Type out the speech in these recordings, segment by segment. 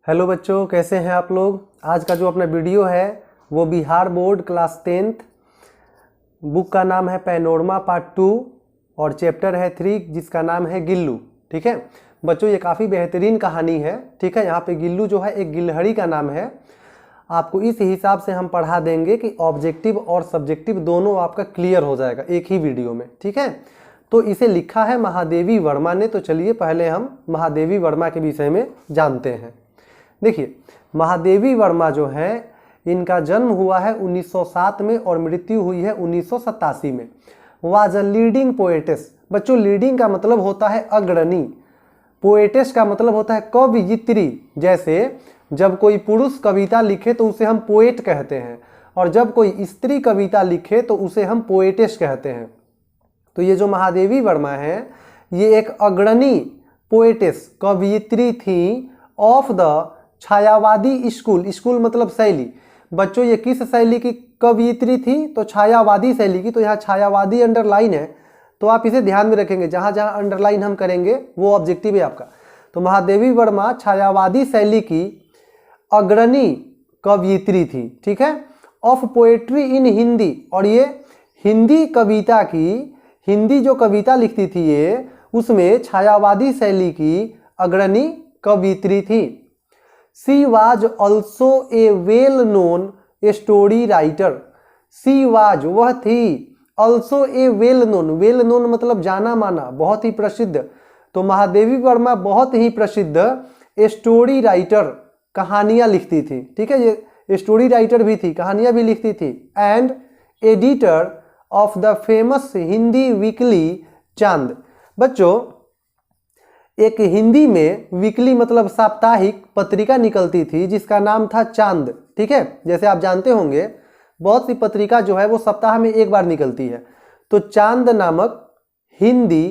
Hello बच्चों, कैसे हैं आप लोग। आज का जो अपना वीडियो है वो Bihar board class 10th book का नाम है पैनोरमा पार्ट 2 और चैप्टर है 3 जिसका नाम है गिल्लू। ठीक है बच्चों, ये काफ़ी बेहतरीन कहानी है। ठीक है, यहाँ पे गिल्लू जो है एक गिलहरी का नाम है। आपको इस हिसाब से हम पढ़ा देंगे कि ऑब्जेक्टिव और सब्जेक्टिव दोनों आपका क्लियर हो जाएगा एक ही वीडियो में। ठीक है, तो इसे लिखा है महादेवी वर्मा ने। तो चलिए पहले हम महादेवी वर्मा के विषय में जानते हैं। देखिए, महादेवी वर्मा जो है इनका जन्म हुआ है 1907 में और मृत्यु हुई है 1987 में। Was a leading poetess. बच्चों, लीडिंग का मतलब होता है अग्रणी, पोएटेस का मतलब होता है कवयित्री। जैसे जब कोई पुरुष कविता लिखे तो उसे हम पोएट कहते हैं, और जब कोई स्त्री कविता लिखे तो उसे हम पोएटेस कहते हैं। तो ये जो महादेवी वर्मा है ये एक अग्रणी पोएटेस कवयित्री थी ऑफ द छायावादी स्कूल। स्कूल मतलब शैली। बच्चों, ये किस शैली की कवयित्री थी? तो छायावादी शैली की। तो यहाँ छायावादी अंडरलाइन है, तो आप इसे ध्यान में रखेंगे। जहाँ जहाँ अंडरलाइन हम करेंगे वो ऑब्जेक्टिव है आपका। तो महादेवी वर्मा छायावादी शैली की अग्रणी कवयित्री थी। ठीक है, ऑफ पोएट्री इन हिंदी। और ये हिंदी कविता की, हिंदी जो कविता लिखती थी ये, उसमें छायावादी शैली की अग्रणी कवयित्री थी। She was also a well known story writer. She was, वह थी, also a well known. Well known मतलब जाना माना, बहुत ही प्रसिद्ध। तो महादेवी वर्मा बहुत ही प्रसिद्ध स्टोरी राइटर, कहानियां लिखती थी। ठीक है, ये स्टोरी राइटर भी थी, कहानियां भी लिखती थी। And editor of the famous Hindi weekly चांद। बच्चों, एक हिंदी में वीकली मतलब साप्ताहिक पत्रिका निकलती थी जिसका नाम था चांद। ठीक है, जैसे आप जानते होंगे बहुत सी पत्रिका जो है वो सप्ताह में एक बार निकलती है। तो चांद नामक हिंदी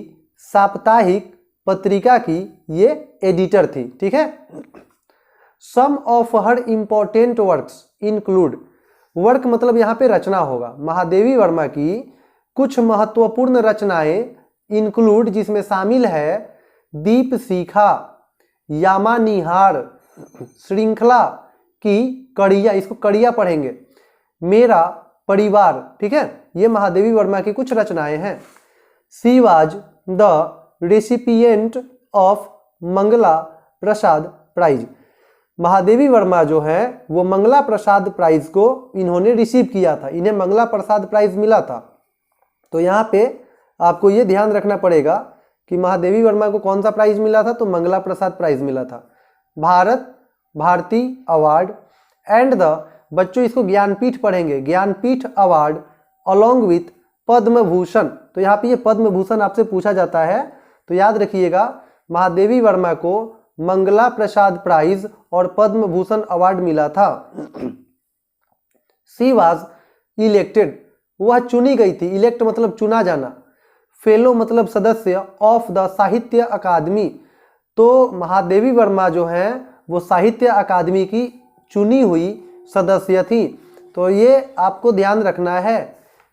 साप्ताहिक पत्रिका की ये एडिटर थी। ठीक है, some of her important works include. Work मतलब यहाँ पे रचना होगा। महादेवी वर्मा की कुछ महत्वपूर्ण रचनाएं इंक्लूड, जिसमें शामिल है दीप शिखा, यामानिहार, श्रृंखला की कड़िया, इसको कड़िया पढ़ेंगे, मेरा परिवार। ठीक है, ये महादेवी वर्मा की कुछ रचनाएं हैं। She was the recipient of Mangala Prasad prize. Mahadevi Varma जो है वो मंगला प्रसाद प्राइज को इन्होंने रिसीव किया था, इन्हें मंगला प्रसाद प्राइज मिला था। तो यहाँ पे आपको ये ध्यान रखना पड़ेगा कि महादेवी वर्मा को कौन सा प्राइज मिला था? तो मंगला प्रसाद प्राइज मिला था। Bharat Bharati award and the, बच्चों इसको ज्ञानपीठ पढ़ेंगे, Jnanpith award along with Padma Bhushan. तो यहाँ पे ये पद्म भूषण आपसे पूछा जाता है, तो याद रखिएगा महादेवी वर्मा को मंगला प्रसाद प्राइज और पद्म भूषण अवार्ड मिला था। शी वाज इलेक्टेड, वह चुनी गई थी। इलेक्ट मतलब चुना जाना। फेलो मतलब सदस्य ऑफ द साहित्य अकादमी। तो महादेवी वर्मा जो है वो साहित्य अकादमी की चुनी हुई सदस्य थी। तो ये आपको ध्यान रखना है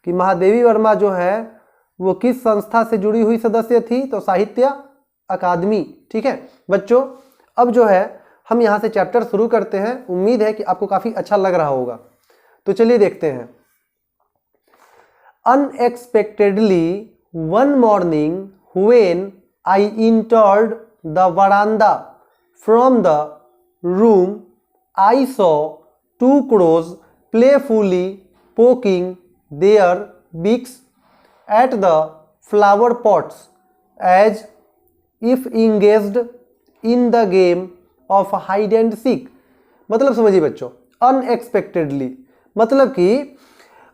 कि महादेवी वर्मा जो है वो किस संस्था से जुड़ी हुई सदस्य थी? तो साहित्य अकादमी। ठीक है बच्चों, अब जो है हम यहाँ से चैप्टर शुरू करते हैं। उम्मीद है कि आपको काफ़ी अच्छा लग रहा होगा। तो चलिए देखते हैं। Unexpectedly one morning when I entered the veranda from the room, I saw two crows playfully poking their beaks at the flower pots as if engaged in the game of hide and seek। मतलब समझिए बच्चों, unexpectedly मतलब कि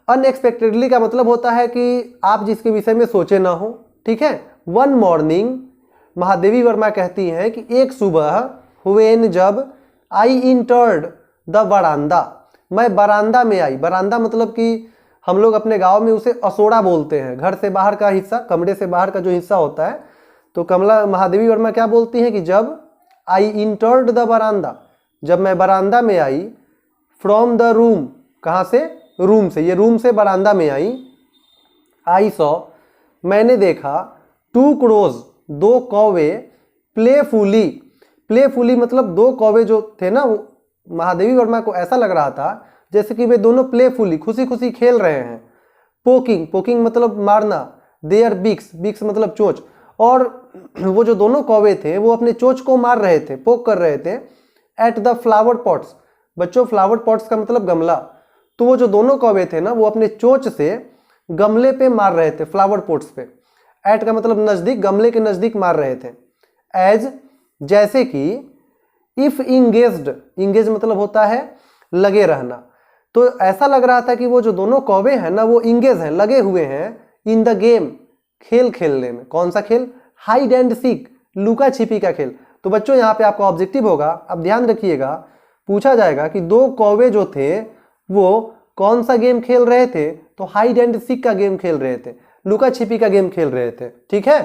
unexpectedly का मतलब होता है कि आप जिसके विषय में सोचे ना हो। ठीक है, वन मॉर्निंग, महादेवी वर्मा कहती हैं कि एक सुबह, व्हेन जब, आई इंटर्ड द बरांदा, मैं बरांदा में आई। बरांदा मतलब कि हम लोग अपने गांव में उसे असोड़ा बोलते हैं, घर से बाहर का हिस्सा, कमरे से बाहर का जो हिस्सा होता है। तो कमला महादेवी वर्मा क्या बोलती हैं कि जब आई इंटर्ड द बरांदा, जब मैं बरांदा में आई, फ्रॉम द रूम, कहाँ से? रूम से, ये रूम से बरांदा में आई। आई सॉ मैंने देखा 2 crows, 2 कौवे प्लेफुली मतलब 2 कौवे जो थे ना, महादेवी वर्मा को ऐसा लग रहा था जैसे कि वे दोनों प्लेफुली खुशी खुशी खेल रहे हैं। पोकिंग मतलब मारना, देयर बिक्स मतलब चोंच, और वो जो दोनों कौवे थे वो अपने चोंच को मार रहे थे, पोक कर रहे थे एट द फ्लावर पॉट्स। बच्चों फ्लावर पॉट्स का मतलब गमला। तो वो जो दोनों कौवे थे ना वो अपने चोंच से गमले पे मार रहे थे, फ्लावर पॉट्स पे। एट का मतलब नजदीक, गमले के नजदीक मार रहे थे। एज जैसे कि, इफ इंगेज मतलब होता है लगे रहना। तो ऐसा लग रहा था कि वो जो दोनों कौवे हैं ना वो इंगेज हैं, लगे हुए हैं इन द गेम, खेल खेलने में। कौन सा खेल? हाइड एंड सीक, लुका छिपी का खेल। तो बच्चों यहाँ पे आपका ऑब्जेक्टिव होगा, अब ध्यान रखिएगा, पूछा जाएगा कि 2 कौवे जो थे वो कौन सा गेम खेल रहे थे? तो हाइड एंड सीक का गेम खेल रहे थे, लुका छिपी का गेम खेल रहे थे। ठीक है,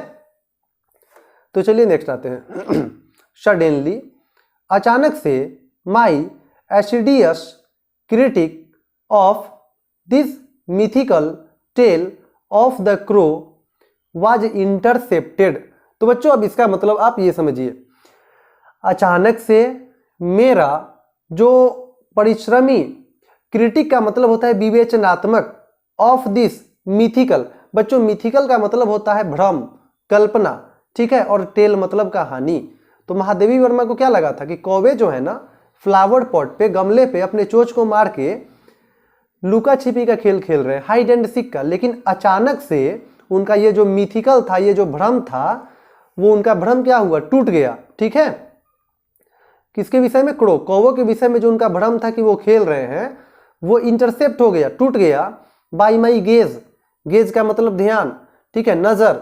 तो चलिए नेक्स्ट आते हैं। सडनली, अचानक से, my assiduous critic of this mythical tale of the crow was intercepted. तो बच्चों अब इसका मतलब आप ये समझिए, अचानक से मेरा जो परिश्रमी, क्रिटिक का मतलब होता है विवेचनात्मक, ऑफ दिस मिथिकल, बच्चों मिथिकल का मतलब होता है भ्रम, कल्पना, ठीक है, और टेल मतलब कहानी। तो महादेवी वर्मा को क्या लगा था कि कौवे जो है ना फ्लावर पॉट पे, गमले पे अपने चोंच को मार के लुका छिपी का खेल खेल रहे हैं, हाइड एंड सीक का। लेकिन अचानक से उनका ये जो मिथिकल था, ये जो भ्रम था, वो उनका भ्रम क्या हुआ? टूट गया। ठीक है, किसके विषय में? कौवों के विषय में जो उनका भ्रम था कि वो खेल रहे हैं, वो इंटरसेप्ट हो गया, टूट गया बाई माई गेज का मतलब ध्यान, ठीक है, नजर,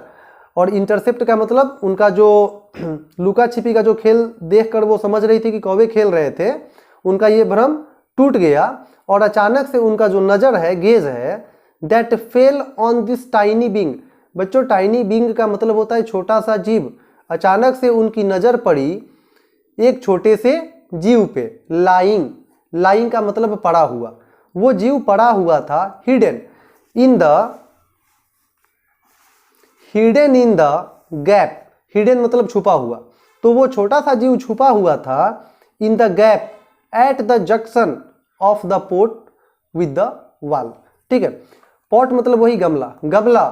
और इंटरसेप्ट का मतलब उनका जो लुका छिपी का जो खेल देखकर वो समझ रही थी कि कौवे खेल रहे थे, उनका ये भ्रम टूट गया और अचानक से उनका जो नजर है, गेज है, that fell on this tiny being. बच्चों टाइनी बींग का मतलब होता है छोटा सा जीव। अचानक से उनकी नजर पड़ी एक छोटे से जीव पे, लाइंग का मतलब पड़ा हुआ। वो जीव पड़ा हुआ था hidden in the gap, hidden मतलब छुपा हुआ। तो वो छोटा सा जीव छुपा हुआ था in the gap at the junction of the pot with the wall. ठीक है, पॉट मतलब वही गमला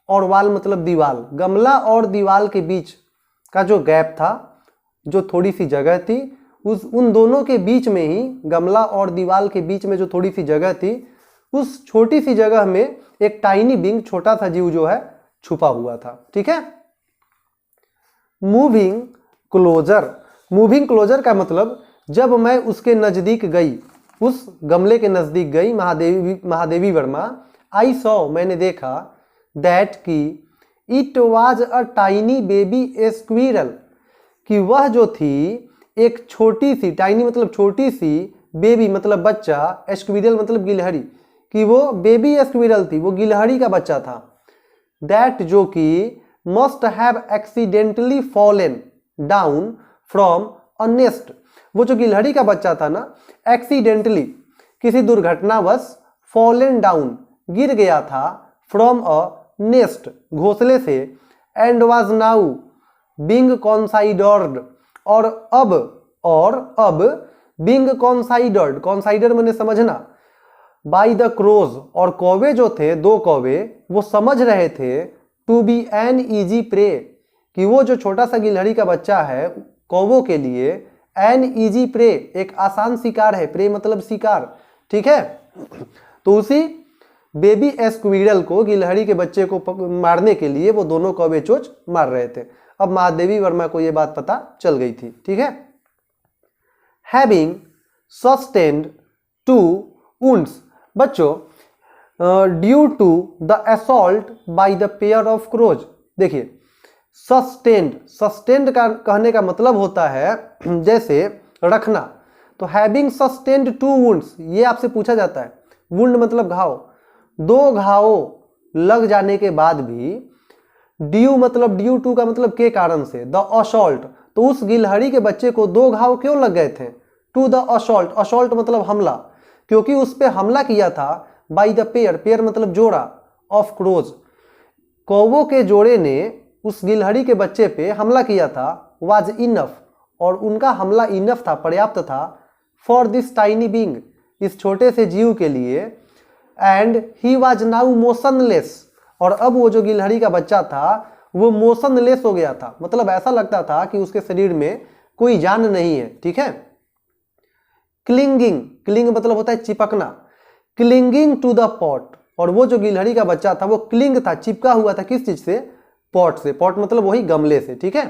और वाल मतलब दीवाल। गमला और दीवाल के बीच का जो गैप था, जो थोड़ी सी जगह थी, उन दोनों के बीच में ही, गमला और दीवाल के बीच में जो थोड़ी सी जगह थी, उस छोटी सी जगह में एक टाइनी बींग, छोटा सा जीव जो है छुपा हुआ था। ठीक है, मूविंग क्लोजर का मतलब जब मैं उसके नजदीक गई, उस गमले के नजदीक गई महादेवी वर्मा, आई सॉ मैंने देखा, दैट की it was a tiny baby squirrel, कि वह जो थी एक छोटी सी, टाइनी मतलब छोटी सी, बेबी मतलब बच्चा, स्क्विरल मतलब गिलहरी, कि वो बेबी स्क्विरल थी, वो गिलहरी का बच्चा था। दैट जो कि must have accidentally fallen down from a nest, वो जो गिलहरी का बच्चा था ना, एक्सीडेंटली किसी दुर्घटनावश, फॉलन डाउन गिर गया था, फ्रॉम अ नेस्ट घोंसले से, एंड वाज नाउ बीइंग कॉन्साइडर्ड, और अब बीइंग कॉन्साइडर्ड, कॉन्साइडर मैंने समझना, बाय द क्रोज, और कौवे जो थे, 2 कौवे, वो समझ रहे थे to be an easy prey, कि वो जो छोटा सा गिलहरी का बच्चा है कौवों के लिए एन इजी प्रे, एक आसान शिकार है, प्रे मतलब शिकार। ठीक है, तो उसी बेबी स्क्विरल को, गिलहरी के बच्चे को मारने के लिए वो दोनों कौवे चोंच मार रहे थे। अब महादेवी वर्मा को ये बात पता चल गई थी। ठीक है, हैविंग सस्टेन्ड 2 वुंड्स, बच्चों due to the assault by the pair of crows. देखिए सस्टेन्ड का कहने का मतलब होता है जैसे रखना। तो हैविंग सस्टेन्ड 2 वुंड्स, ये आपसे पूछा जाता है। वुंड मतलब घाव, 2 घाव लग जाने के बाद भी, ड्यू मतलब ड्यू टू का मतलब के कारण से, द असॉल्ट, तो उस गिलहरी के बच्चे को 2 घाव क्यों लग गए थे? टू द असॉल्ट, असॉल्ट मतलब हमला, क्योंकि उस पे हमला किया था बाय द पेयर मतलब जोड़ा, ऑफ क्रोज, कौवों के जोड़े ने उस गिलहरी के बच्चे पे हमला किया था वाज इनफ, और उनका हमला इनफ था, पर्याप्त था, फॉर दिस टाइनी बींग, इस छोटे से जीव के लिए, and he was now motionless, और अब वो जो गिलहरी का बच्चा था वो मोशनलेस हो गया था, मतलब ऐसा लगता था कि उसके शरीर में कोई जान नहीं है। ठीक है। क्लिंगिंग, क्लिंग मतलब होता है चिपकना, क्लिंगिंग टू द पॉट, और वो जो गिलहरी का बच्चा था वो क्लिंग था, चिपका हुआ था, किस चीज से? पॉट से। पॉट मतलब वही गमले से। ठीक है।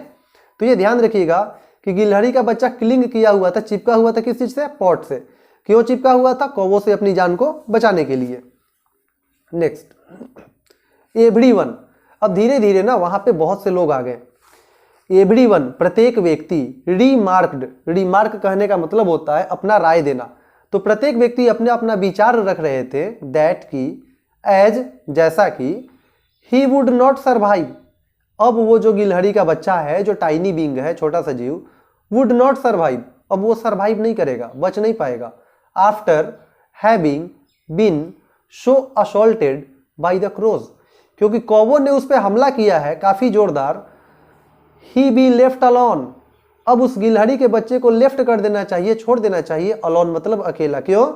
तो ये ध्यान रखिएगा कि गिलहरी का बच्चा क्लिंग किया हुआ था, चिपका हुआ था, किस चीज से? पॉट से। क्यों चिपका हुआ था? कौवों से अपनी जान को बचाने के लिए। नेक्स्ट, एवरीवन, अब धीरे धीरे ना वहां पे बहुत से लोग आ गए। एवरीवन, प्रत्येक व्यक्ति, रीमार्क्ड, रीमार्क कहने का मतलब होता है अपना राय देना, तो प्रत्येक व्यक्ति अपने अपना विचार रख रहे थे, दैट की, एज, जैसा कि, ही वुड नॉट सर्वाइव, अब वो जो गिलहरी का बच्चा है, जो टाइनी बींग है, छोटा सा जीव, वुड नॉट सर्वाइव, अब वो सर्वाइव नहीं करेगा, बच नहीं पाएगा, after having been so assaulted by the crows, क्योंकि कौवों ने उस पर हमला किया है काफी जोरदार, ही बी लेफ्ट अलोन, अब उस गिलहरी के बच्चे को लेफ्ट कर देना चाहिए, छोड़ देना चाहिए, अलोन मतलब अकेला, क्यों?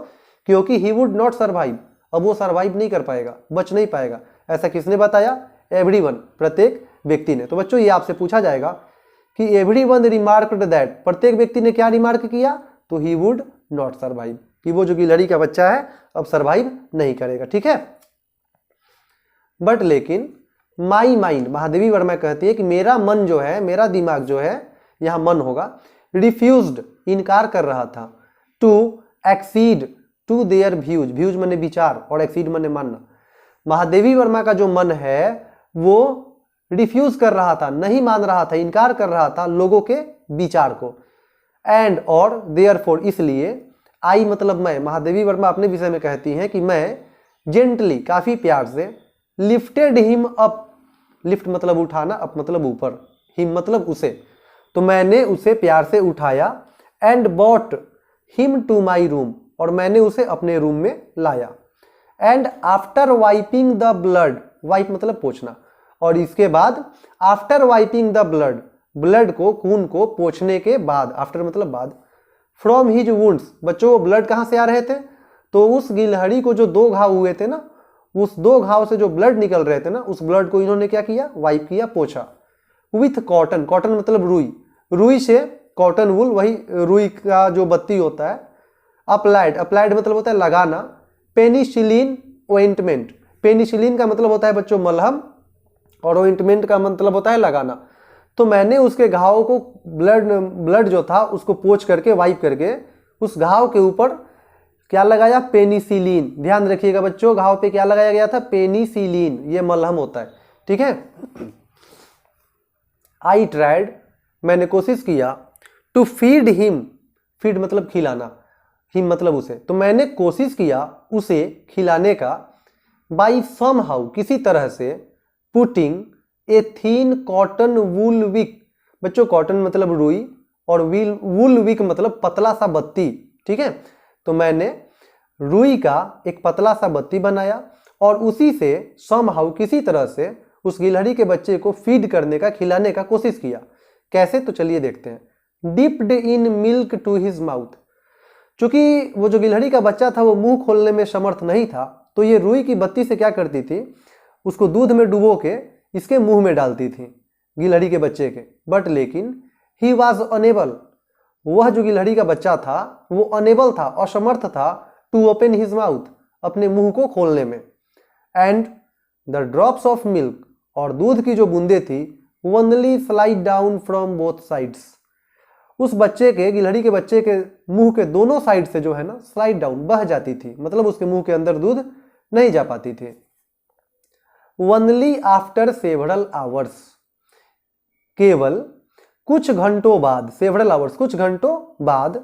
क्योंकि ही वुड नॉट सर्वाइव, अब वो सर्वाइव नहीं कर पाएगा, बच नहीं पाएगा। ऐसा किसने बताया? एवरीवन, प्रत्येक व्यक्ति ने। तो बच्चों ये आपसे पूछा जाएगा कि एवरीवन रिमार्क्ड दैट, प्रत्येक व्यक्ति ने क्या रिमार्क किया? तो ही वुड नॉट सर्वाइव, कि वो जो गिलहरी का बच्चा है अब सर्वाइव नहीं करेगा। ठीक है। बट लेकिन माई माइंड, महादेवी वर्मा कहती है कि मेरा मन जो है, मेरा दिमाग जो है, यहां मन होगा, रिफ्यूज्ड, इनकार कर रहा था, to accede to their views, views माने विचार और एक्सीड माने मानना। महादेवी वर्मा का जो मन है वो रिफ्यूज कर रहा था, नहीं मान रहा था, इनकार कर रहा था लोगों के विचार को, एंड और देयरफॉर, इसलिए, आई मतलब मैं, महादेवी वर्मा अपने विषय में कहती हैं कि मैं जेंटली, काफी प्यार से, लिफ्टेड हिम अप, लिफ्ट मतलब उठाना, अप मतलब ऊपर, हिम मतलब उसे, तो मैंने उसे प्यार से उठाया, and brought him to my room, और मैंने उसे अपने रूम में लाया, and after wiping the blood, wipe मतलब पोंछना, और इसके बाद after wiping the blood, blood को, खून को पोंछने के बाद, आफ्टर मतलब बाद, फ्रॉम हिज वुंड्स, बच्चों वो ब्लड कहां से आ रहे थे? तो उस गिलहरी को जो 2 घाव हुए थे ना, उस 2 घाव से जो ब्लड निकल रहे थे ना, उस ब्लड को इन्होंने क्या किया? वाइप किया, पोछा, विथ कॉटन, कॉटन मतलब रुई, रुई से कॉटन वुल, वही रुई का जो बत्ती होता है, अप्लाइड, अप्लाइड मतलब होता है लगाना, पेनिसिलिन ओइंटमेंट, पेनिसिलिन का मतलब होता है बच्चों मलहम, और ओइंटमेंट का मतलब होता है लगाना, तो मैंने उसके घाव को, ब्लड जो था उसको पोंछ करके, वाइप करके, उस घाव के ऊपर क्या लगाया? पेनिसिलिन। ध्यान रखिएगा बच्चों, घाव पे क्या लगाया गया था? पेनिसिलिन, ये मलहम होता है। ठीक है। आई ट्राइड, मैंने कोशिश किया, टू फीड हिम, फीड मतलब खिलाना, हिम मतलब उसे, तो मैंने कोशिश किया उसे खिलाने का, बाई सम हाउ, किसी तरह से, putting a thin cotton wool wick, बच्चों कॉटन मतलब रुई और वूल विक मतलब पतला सा बत्ती। ठीक है। तो मैंने रुई का एक पतला सा बत्ती बनाया और उसी से सम हाउ, किसी तरह से, उस गिलहरी के बच्चे को फीड करने का, खिलाने का कोशिश किया। कैसे? तो चलिए देखते हैं। Dipped in milk to his mouth, चूंकि वो जो गिलहरी का बच्चा था वो मुंह खोलने में समर्थ नहीं था, तो ये रुई की बत्ती से क्या करती थी? उसको दूध में डुबो के इसके मुंह में डालती थी, गिलहरी के बच्चे के। बट लेकिन ही वॉज अनेबल, वह जो गिलहरी का बच्चा था वो अनेबल था, असमर्थ था, टू ओपन हिज माउथ, अपने मुंह को खोलने में, and the drops of milk, और दूध की जो बूंदे थी, only slide down from both sides, उस बच्चे के, गिलहरी के बच्चे के मुंह के दोनों साइड से जो है ना, स्लाइड डाउन, बह जाती थी, मतलब उसके मुंह के अंदर दूध नहीं जा पाती थी। ओनली आफ्टर सेवरल आवर्स, केवल कुछ घंटों बाद, सेवरल आवर्स कुछ घंटों बाद,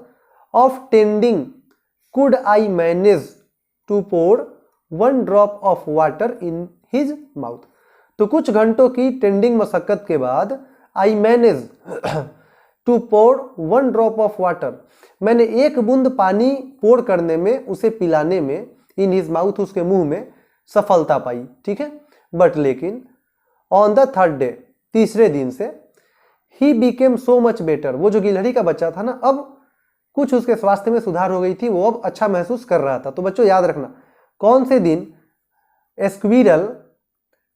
of tending could I manage to pour 1 drop of water in his mouth, तो कुछ घंटों की टेंडिंग मशक्कत के बाद, I manage to pour 1 drop of water, मैंने 1 बूंद पानी पोर करने में, उसे पिलाने में, इन हिज माउथ, उसके मुंह में सफलता पाई। ठीक है। बट लेकिन ऑन द थर्ड डे, तीसरे दिन से, he became so much better, वो जो गिलहरी का बच्चा था ना, अब कुछ उसके स्वास्थ्य में सुधार हो गई थी, वो अब अच्छा महसूस कर रहा था। तो बच्चों याद रखना, कौन से दिन स्क्विरल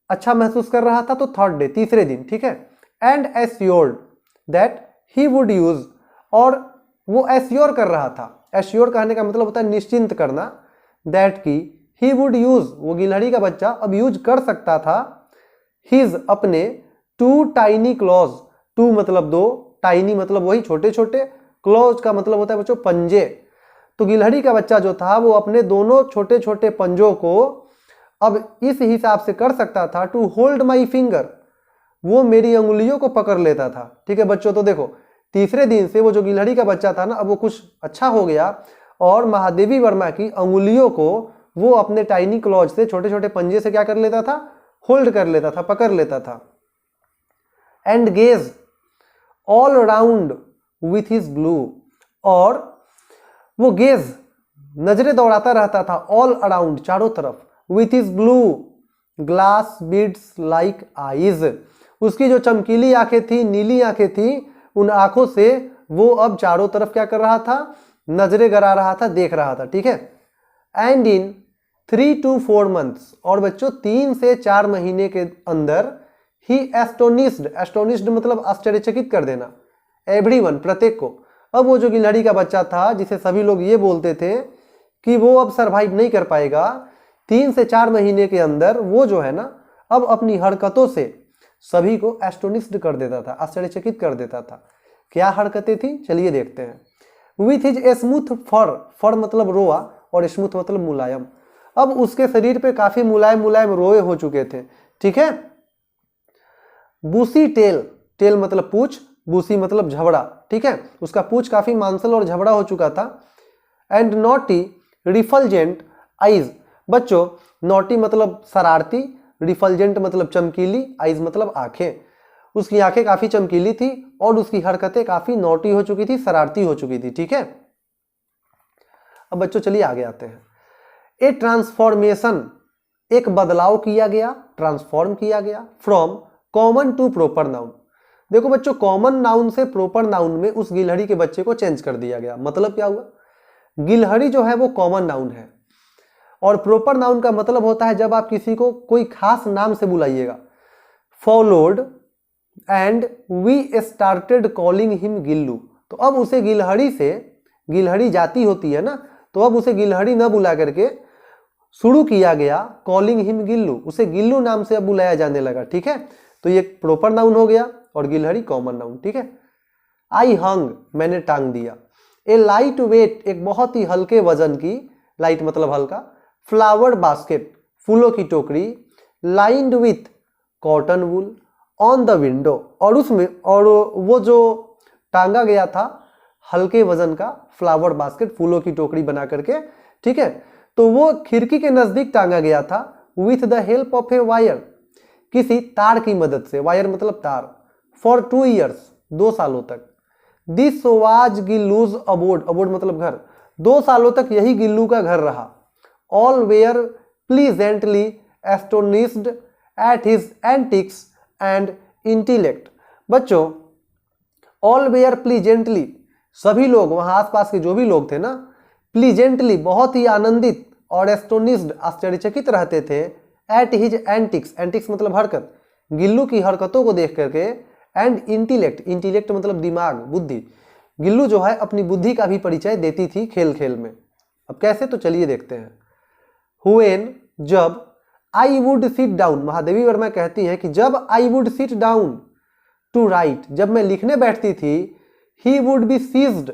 अच्छा महसूस कर रहा था? तो थर्ड डे, तीसरे दिन, ठीक है। And assured that he would use, और वो एश्योर कर रहा था, एश्योर कहने का मतलब होता है निश्चिंत करना, दैट की ही वुड यूज, वो गिलहरी का बच्चा अब यूज कर सकता था, हिज अपने, टू टाइनी क्लॉज, टू मतलब दो, टाइनी मतलब वही छोटे छोटे, क्लॉज का मतलब होता है बच्चों पंजे। तो गिलहरी का बच्चा जो था वो अपने दोनों छोटे छोटे पंजों को अब इस हिसाब से कर सकता था, टू होल्ड माई फिंगर, वो मेरी अंगुलियों को पकड़ लेता था, ठीक है बच्चों। तो देखो तीसरे दिन से वो जो गिलहरी का बच्चा था ना, अब वो कुछ अच्छा हो गया और महादेवी वर्मा की अंगुलियों को वो अपने टाइनी क्लॉज से, छोटे छोटे पंजे से क्या कर लेता था? होल्ड कर लेता था, पकड़ लेता था। And gaze all around with his glue, और वो गेज, नजरें दौड़ाता रहता था, ऑल अराउंड, चारों तरफ, with his glue glass beads like eyes, उसकी जो चमकीली आंखें थी, नीली आंखें थी, उन आंखों से वो अब चारों तरफ क्या कर रहा था? नजरें गड़ा रहा था, देख रहा था, ठीक है। एंड इन 3 to 4 months, और बच्चों 3 से 4 महीने के अंदर, ही एस्टोनिश्ड, एस्टोनिश्ड मतलब आश्चर्यचकित कर देना, एवरीवन, प्रत्येक को। अब वो जो गिलहरी का बच्चा था जिसे सभी लोग ये बोलते थे कि वो अब सरवाइव नहीं कर पाएगा, 3 से 4 महीने के अंदर वो जो है ना, अब अपनी हरकतों से सभी को एस्टोनिश्ड कर देता था, आश्चर्यचकित कर देता था। क्या हरकतें थी? चलिए देखते हैं। विथ हिज स्मूथ फर, फर मतलब रोआ और स्मूथ मतलब मुलायम, अब उसके शरीर पे काफी मुलायम मुलायम रोए हो चुके थे, ठीक है। बूसी टेल, टेल मतलब पूछ, बूसी मतलब झबड़ा, ठीक है, उसका पूछ काफी मांसल और झबड़ा हो चुका था। एंड नॉटी रिफलजेंट आइज, बच्चों नॉटी मतलब शरारती, रिफलजेंट मतलब चमकीली, आइज मतलब आंखें, उसकी आंखें काफी चमकीली थी और उसकी हरकतें काफी नॉटी हो चुकी थी, शरारती हो चुकी थी, ठीक है। अब बच्चों चलिए आगे आते हैं। ए ट्रांसफॉर्मेशन, एक बदलाव किया गया, ट्रांसफॉर्म किया गया, from common to proper noun. देखो बच्चों कॉमन नाउन से प्रॉपर नाउन में उस गिलहरी के बच्चे को चेंज कर दिया गया। मतलब क्या हुआ? गिलहरी जो है वो कॉमन नाउन है और प्रॉपर नाउन का मतलब होता है जब आप किसी को कोई खास नाम से बुलाइएगा। Followed and we started calling him Gillu, तो अब उसे गिलहरी से, गिलहरी जाति होती है ना, तो अब उसे गिलहरी न बुला करके शुरू किया गया कॉलिंग हिम गिल्लू, उसे गिल्लू नाम से अब बुलाया जाने लगा, ठीक है। तो ये प्रॉपर नाउन हो गया और गिलहरी कॉमन नाउन, ठीक है। आई हंग, मैंने टांग दिया। ए लाइट वेट, एक बहुत ही हल्के वजन की, लाइट मतलब हल्का, फ्लावर बास्केट, फूलों की टोकरी, lined with cotton wool on the window, और उसमें, और वो जो टांगा गया था हल्के वजन का फ्लावर बास्केट, फूलों की टोकरी बना करके, ठीक है, तो वो खिड़की के नजदीक टांगा गया था। With the help of a wire, किसी तार की मदद से, वायर मतलब तार, फॉर 2 years, 2 सालों तक। This was Gillu's abode, abode मतलब घर, 2 सालों तक यही गिल्लू का घर रहा। All were pleasantly astonished at his antics and intellect, बच्चों ऑल वेयर प्लीजेंटली, सभी लोग वहां आसपास के जो भी लोग थे ना, प्लीजेंटली बहुत ही आनंदित, और एस्टोनिश्ड आश्चर्यचकित रहते थे, एट हिज एंटिक्स, एंटिक्स मतलब हरकत, गिल्लू की हरकतों को देख करके, एंड इंटेलेक्ट, इंटेलेक्ट मतलब दिमाग, बुद्धि, गिल्लू जो है अपनी बुद्धि का भी परिचय देती थी खेल खेल में। अब कैसे? तो चलिए देखते हैं। व्हेन, जब, I would sit down, Mahadevi Varma कहती हैं कि जब I would sit down to write, जब मैं लिखने बैठती थी, he would be seized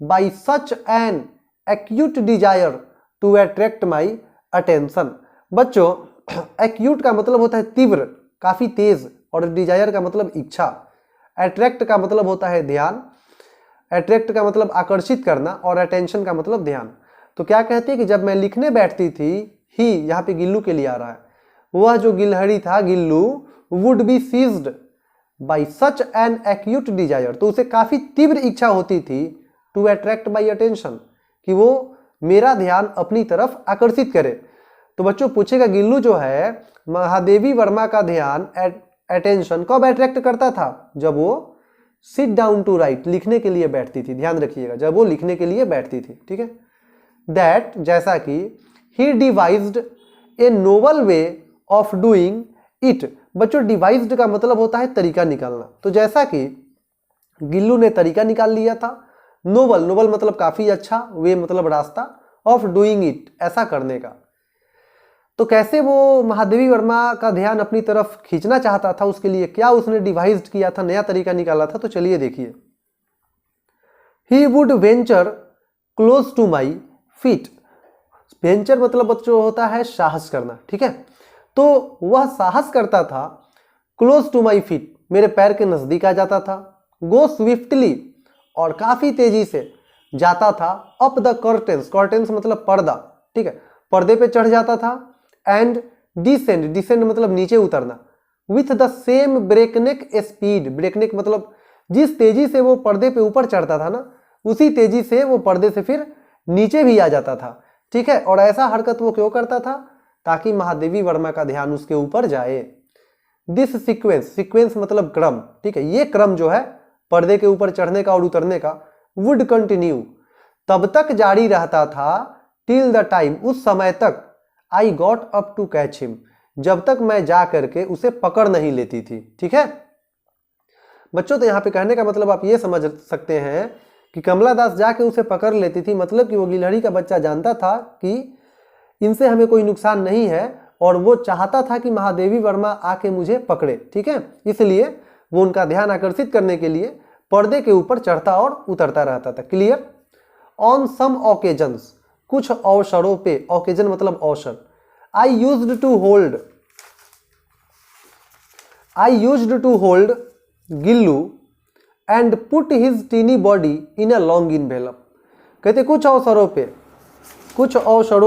by such an acute desire to attract my attention. बच्चों एक्यूट का मतलब होता है तीव्र, काफी तेज, और डिजायर का मतलब इच्छा, अट्रैक्ट का मतलब होता है ध्यान, अट्रैक्ट का मतलब आकर्षित करना, और अटेंशन का मतलब ध्यान। तो क्या कहती है कि जब मैं लिखने बैठती थी, ही यहाँ पे गिल्लू के लिए आ रहा है, वह जो गिलहरी था Gillu, would be seized by such an acute desire, तो उसे काफी तीव्र इच्छा होती थी, टू अट्रैक्ट माई अटेंशन, कि वो मेरा ध्यान अपनी तरफ आकर्षित करे। तो बच्चों पूछेगा गिल्लू जो है महादेवी वर्मा का ध्यान अटेंशन कब अट्रैक्ट करता था? जब वो सिट डाउन टू राइट, लिखने के लिए बैठती थी। ध्यान रखिएगा, जब वो लिखने के लिए बैठती थी। ठीक है, दैट जैसा कि he devised a novel way of doing it. बच्चों डिवाइज्ड का मतलब होता है तरीका निकालना। तो जैसा कि गिल्लू ने तरीका निकाल लिया था, नोवल, नोवल मतलब काफी अच्छा, वे मतलब रास्ता, ऑफ डूइंग इट ऐसा करने का। तो कैसे वो महादेवी वर्मा का ध्यान अपनी तरफ खींचना चाहता था, उसके लिए क्या उसने डिवाइज्ड किया था, नया तरीका निकाला था। तो चलिए देखिए, he would venture close to my feet. Venture मतलब बच्चों होता है साहस करना। ठीक है, तो वह साहस करता था, क्लोज टू माई फीट, मेरे पैर के नजदीक आ जाता था, गो स्विफ्टली, और काफी तेजी से जाता था, अप द कर्टेंस, कर्टेंस मतलब पर्दा। ठीक है, पर्दे पे चढ़ जाता था, एंड डिसेंड, डिसेंड मतलब नीचे उतरना, with the same breakneck speed, breakneck मतलब जिस तेजी से वो पर्दे पे ऊपर चढ़ता था ना, उसी तेजी से वो पर्दे से फिर नीचे भी आ जाता था। ठीक है, और ऐसा हरकत वो क्यों करता था? ताकि महादेवी वर्मा का ध्यान उसके ऊपर जाए। दिस सीक्वेंस, सीक्वेंस मतलब क्रम। ठीक है, ये क्रम जो है पर्दे के ऊपर चढ़ने का और उतरने का, वुड कंटिन्यू, तब तक जारी रहता था, टिल द टाइम, उस समय तक, I got up to catch him, जब तक मैं जा करके उसे पकड़ नहीं लेती थी। ठीक है बच्चों, तो यहाँ पे कहने का मतलब आप ये समझ सकते हैं कि कमला दास जाके उसे पकड़ लेती थी, मतलब कि वो गिलहरी का बच्चा जानता था कि इनसे हमें कोई नुकसान नहीं है, और वो चाहता था कि महादेवी वर्मा आके मुझे पकड़े। ठीक है, इसलिए वो उनका ध्यान आकर्षित करने के लिए पर्दे के ऊपर चढ़ता और उतरता रहता था। क्लियर? ऑन सम ओकेजन्स, कुछ अवसरों पे, ओकेजन मतलब अवसर, I used to hold Gillu and put his tiny body in a long envelope. कहते कुछ अवसरों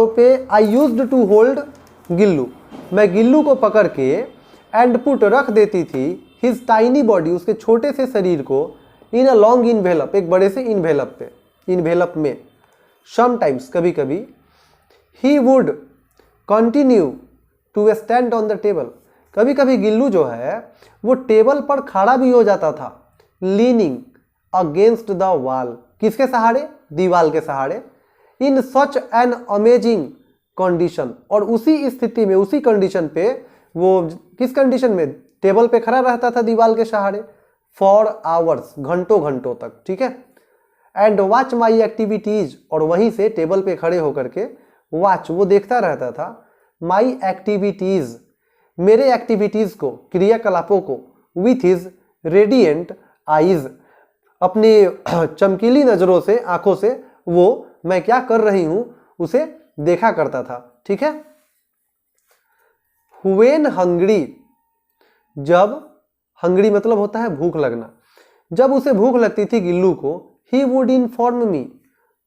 पे I used to hold Gillu, मैं गिल्लू को पकड़ के, एंड पुट रख देती थी, हिज टाइनी बॉडी, उसके छोटे से शरीर को, इन अ लॉन्ग इनवेलप, एक बड़े से इनवेलप में, समटाइम्स कभी कभी, he would continue to stand on the table, कभी कभी गिल्लू जो है वो टेबल पर खड़ा भी हो जाता था, लीनिंग अगेंस्ट द वॉल, किसके सहारे? दीवाल के सहारे, इन सच एन अमेजिंग कंडीशन, और उसी स्थिति में, उसी कंडीशन पे, वो किस कंडीशन में? टेबल पे खड़ा रहता था दीवाल के सहारे, फॉर आवर्स, घंटों घंटों तक। ठीक है, एंड वॉच माई एक्टिविटीज, और वहीं से टेबल पे खड़े होकर के वॉच, वो देखता रहता था, माई एक्टिविटीज, मेरे एक्टिविटीज को, क्रियाकलापों को, विथ हिज रेडिएंट आईज, अपनी चमकीली नजरों से, आंखों से वो मैं क्या कर रही हूं उसे देखा करता था। ठीक है, व्हेन हंग्री, जब, हंग्री मतलब होता है भूख लगना, जब उसे भूख लगती थी गिल्लू को, ही वुड इन्फॉर्म मी,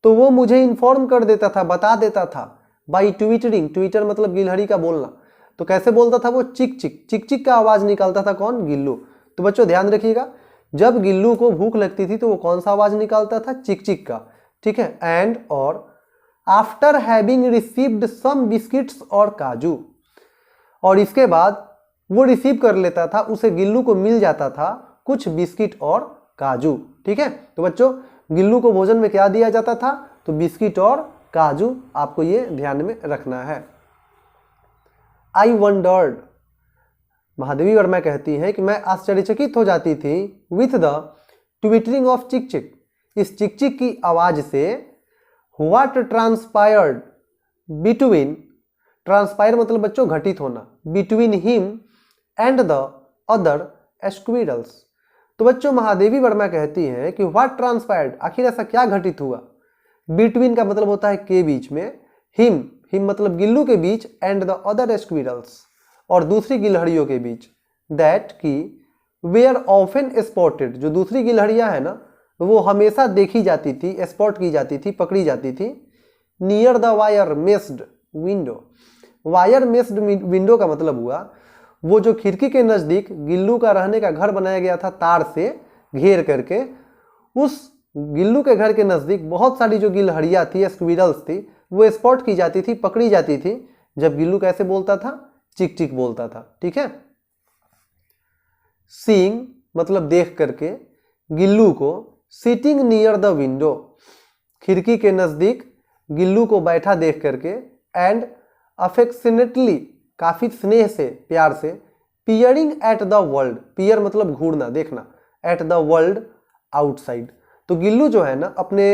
तो वो मुझे इन्फॉर्म कर देता था, बता देता था, बाई ट्विटरिंग, ट्विटर मतलब गिलहरी का बोलना। तो कैसे बोलता था वो? चिक चिक, चिक चिक का आवाज निकालता था। कौन? गिल्लू। तो बच्चों ध्यान रखिएगा, जब गिल्लू को भूख लगती थी तो वो कौन सा आवाज निकालता था? चिक चिक का। ठीक है, एंड और आफ्टर हैविंग रिसीव्ड सम बिस्किट्स और काजू, और इसके बाद वो रिसीव कर लेता था, उसे गिल्लू को मिल जाता था कुछ बिस्किट और काजू। ठीक है, तो बच्चों गिल्लू को भोजन में क्या दिया जाता था? तो बिस्किट और काजू, आपको ये ध्यान में रखना है। आई वंडर्ड, महादेवी वर्मा कहती है कि मैं आश्चर्यचकित हो जाती थी, विथ द ट्विटरिंग ऑफ चिक चिक, इस चिक चिक की आवाज से, व्हाट ट्रांसपायर्ड बिटवीन, ट्रांसपायर मतलब बच्चों घटित होना, between him and the other squirrels. तो बच्चों महादेवी वर्मा कहती हैं कि व्हाट ट्रांसपायर्ड, आखिर ऐसा क्या घटित हुआ? बिटवीन का मतलब होता है के बीच में, हिम, हिम मतलब गिल्लू के बीच, एंड द अदर स्क्विरल्स, और दूसरी गिलहरियों के बीच, दैट की वेयर ऑफन स्पॉटेड, जो दूसरी गिलहरियां है ना वो हमेशा देखी जाती थी, स्पॉट की जाती थी, पकड़ी जाती थी, near the wire messed window. Wire messed window का मतलब हुआ वो जो खिड़की के नजदीक गिल्लू का रहने का घर बनाया गया था तार से घेर करके, उस गिल्लू के घर के नजदीक बहुत सारी जो गिलहरियां थी, स्क्विरल्स थी, वो स्पॉट की जाती थी, पकड़ी जाती थी, जब गिल्लू कैसे बोलता था? चिक चिक बोलता था। ठीक है, सीइंग मतलब देख करके, गिल्लू को, सिटिंग नियर द विंडो खिड़की के नज़दीक गिल्लू को बैठा देख करके, एंड अफेक्शनेटली काफ़ी स्नेह से, प्यार से, पियरिंग एट द वर्ल्ड, पियर मतलब घूरना, देखना, एट द वर्ल्ड आउटसाइड। तो गिल्लू जो है ना अपने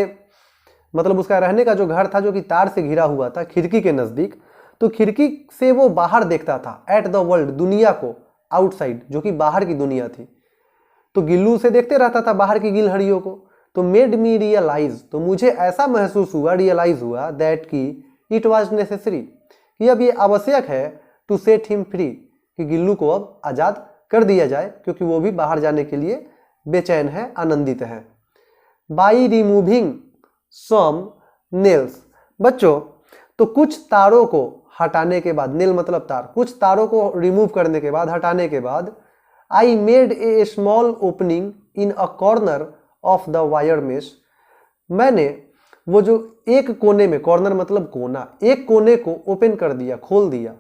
मतलब उसका रहने का जो घर था जो कि तार से घिरा हुआ था खिड़की के नज़दीक, तो खिड़की से वो बाहर देखता था, एट द वर्ल्ड दुनिया को, आउटसाइड जो कि बाहर की दुनिया थी। तो गिल्लू से देखते रहता था बाहर की गिलहरियों को। तो मेड मी रियलाइज, तो मुझे ऐसा महसूस हुआ, रियलाइज हुआ, दैट कि इट वॉज नेसेसरी, कि अब ये आवश्यक है, टू सेट हिम फ्री, कि गिल्लू को अब आज़ाद कर दिया जाए क्योंकि वो भी बाहर जाने के लिए बेचैन है, आनंदित है। बाई रिमूविंग सम नेल्स, बच्चों तो कुछ तारों को हटाने के बाद, नेल मतलब तार, कुछ तारों को रिमूव करने के बाद, हटाने के बाद, I made a small opening in a corner of the wire mesh, मैंने वो जो एक कोने में, कॉर्नर मतलब कोना, एक कोने को ओपन कर दिया, खोल दिया,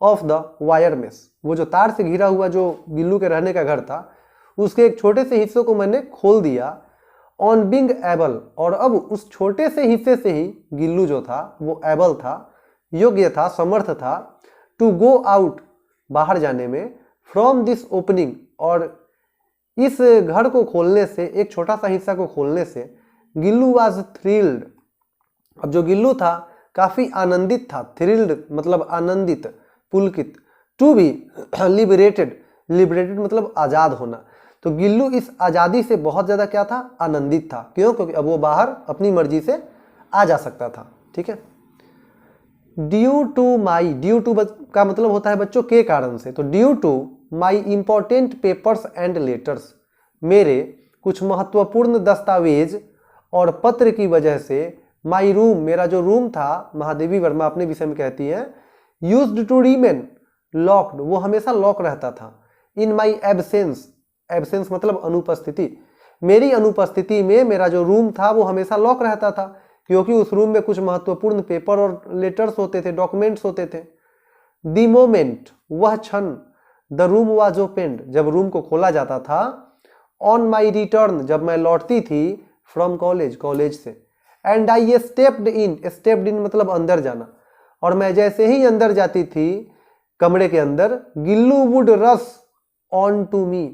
ऑफ द वायर मेश, वो जो तार से घिरा हुआ जो गिल्लू के रहने का घर था उसके एक छोटे से हिस्से को मैंने खोल दिया, ऑन बिंग एबल, और अब उस छोटे से हिस्से से ही गिल्लू जो था वो एबल था, योग्य था, समर्थ था, टू गो आउट, बाहर जाने में, फ्रॉम दिस ओपनिंग, और इस घर को खोलने से, एक छोटा सा हिस्सा को खोलने से, गिल्लू वाज थ्रिल्ड, अब जो गिल्लू था काफ़ी आनंदित था, थ्रिल्ड मतलब आनंदित, पुलकित, टू बी लिबरेटेड, लिबरेटेड मतलब आज़ाद होना, तो गिल्लू इस आज़ादी से बहुत ज़्यादा क्या था, आनंदित था। क्यों? क्योंकि अब वो बाहर अपनी मर्जी से आ जा सकता था। ठीक है। Due to my, due to का मतलब होता है बच्चों के कारण से, तो due to my important papers and letters, मेरे कुछ महत्वपूर्ण दस्तावेज और पत्र की वजह से, माई रूम, मेरा जो रूम था, महादेवी वर्मा अपने विषय में कहती हैं, यूज्ड टू रीमेन लॉक्ड, वो हमेशा लॉक रहता था, इन माई एब्सेंस, एब्सेंस मतलब अनुपस्थिति, मेरी अनुपस्थिति में मेरा जो रूम था वो हमेशा लॉक रहता था क्योंकि उस रूम में कुछ महत्वपूर्ण पेपर और लेटर्स होते थे, डॉक्यूमेंट्स होते थे। द मोमेंट, वह क्षण, द रूम वाज ओपेन्ड, जब रूम को खोला जाता था, ऑन माई रिटर्न, जब मैं लौटती थी, फ्रॉम कॉलेज, कॉलेज से, and I stepped in, stepped in मतलब अंदर जाना, और मैं जैसे ही अंदर जाती थी कमरे के अंदर, गिल्लू वुड रस ऑन टू मी,